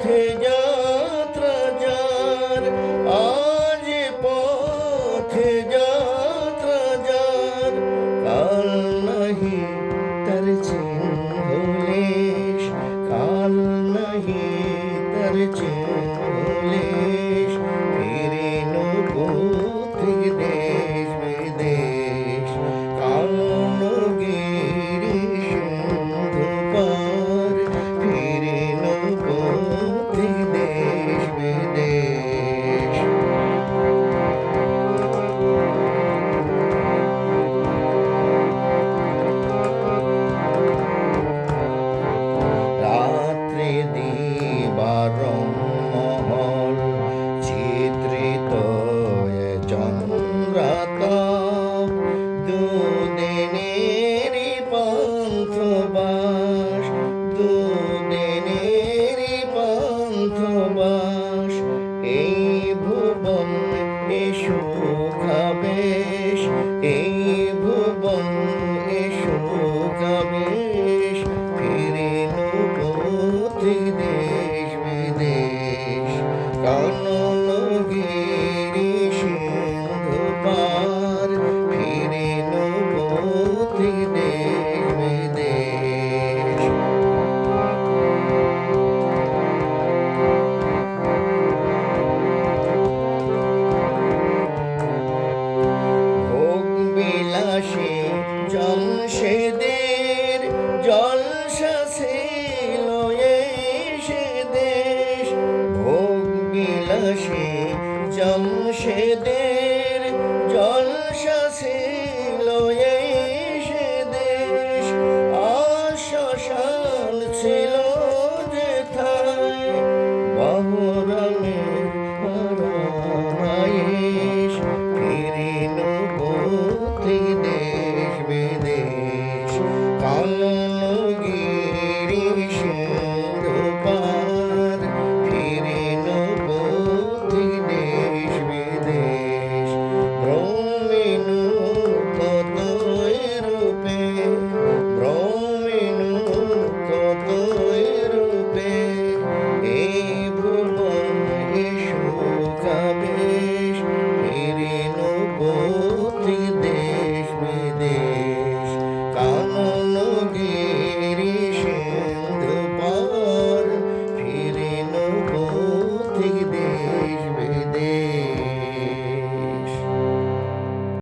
পথে যাত্রা যার, আজ পথে যাত্রা যার, কাল নাহি তার চিহ্ন লেশ, কাল নাহি তার চিহ্ন লেশ। ফিরিল পথিক দেশ বিদেশ, কানন গিরি সিন্ধু পার। ফিরিল পথিক দেশ বিদেশ। রাত্রি দিবারম্মহল চিত্রিত এ চন্দ্রাতপ, দুদিনেরই পান্থবাস, দুদিনেরই পান্থবাস। এই ভুবন এ সুখাবেশ, এই ভুবন এ সুখাবেশ। ফিরিল পথিক দেশ বিদেশ, কানন